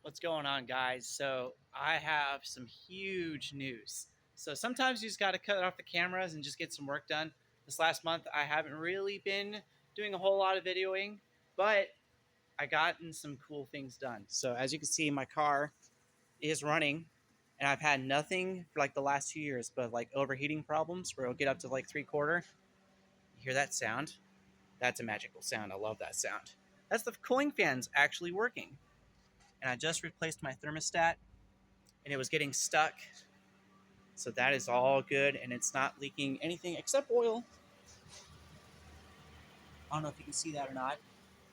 What's going on, guys? So I have some huge news. So sometimes you just got to cut off the cameras and just get some work done. This last month, I haven't really been doing a whole lot of videoing, but I gotten some cool things done. So as you can see, my car is running, and I've had nothing for like the last 2 years, but like overheating problems where it'll get up to like 3/4. You hear that sound? That's a magical sound. I love that sound. That's the cooling fans actually working. And I just replaced my thermostat and it was getting stuck. So that is all good and it's not leaking anything except oil. I don't know if you can see that or not,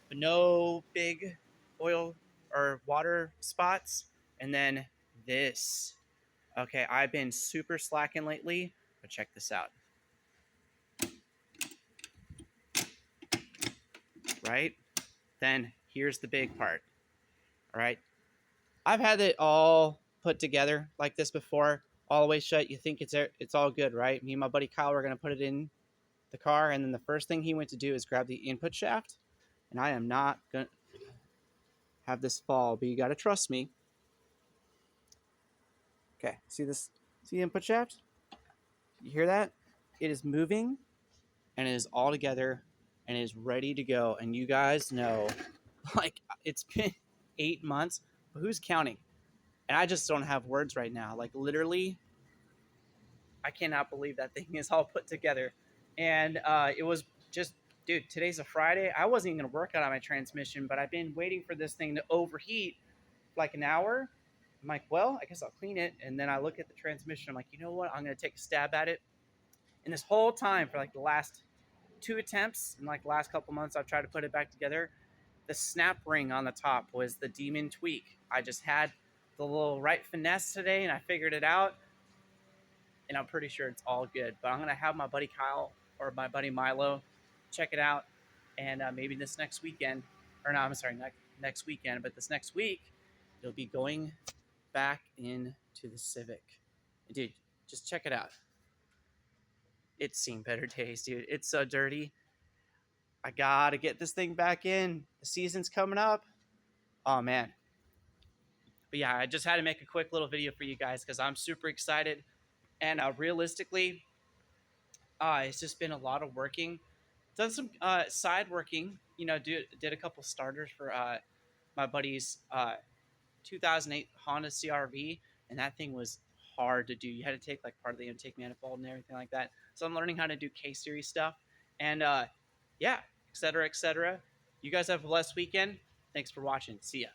but no big oil or water spots. And then this. Okay, I've been super slacking lately, but check this out. Right? Then here's the big part. All right. I've had it all put together like this before, all the way shut. You think it's all good, right? Me and my buddy Kyle were gonna put it in the car, and then the first thing he went to do is grab the input shaft, and I am not gonna have this fall, but you gotta trust me. Okay, see this? See the input shaft? You hear that? It is moving, and it is all together, and it is ready to go. And you guys know, like it's been 8 months, but who's counting? And I just don't have words right now. Like literally, I cannot believe that thing is all put together. And it was just, dude, today's a Friday. I wasn't even going to work out on my transmission, but I've been waiting for this thing to overheat for like an hour. I'm like, well, I guess I'll clean it. And then I look at the transmission. I'm like, you know what? I'm going to take a stab at it. And this whole time, for like the last two attempts in like the last couple months, I've tried to put it back together. The snap ring on the top was the demon tweak. I just had the little right finesse today and I figured it out and I'm pretty sure it's all good. But I'm gonna have my buddy Kyle or my buddy Milo check it out, and maybe this next weekend, or no, I'm sorry, next weekend, but this next week, you'll be going back into the Civic. Dude, just check it out. It's seen better days, dude. It's so dirty. I gotta get this thing back in. The season's coming up. Oh man. But yeah, I just had to make a quick little video for you guys because I'm super excited. And realistically, it's just been a lot of working. Done some side working. Did a couple starters for my buddy's 2008 Honda CRV, and that thing was hard to do. You had to take like part of the intake manifold and everything like that. So I'm learning how to do K series stuff, and yeah, etc. etc. You guys have a blessed weekend. Thanks for watching. See ya.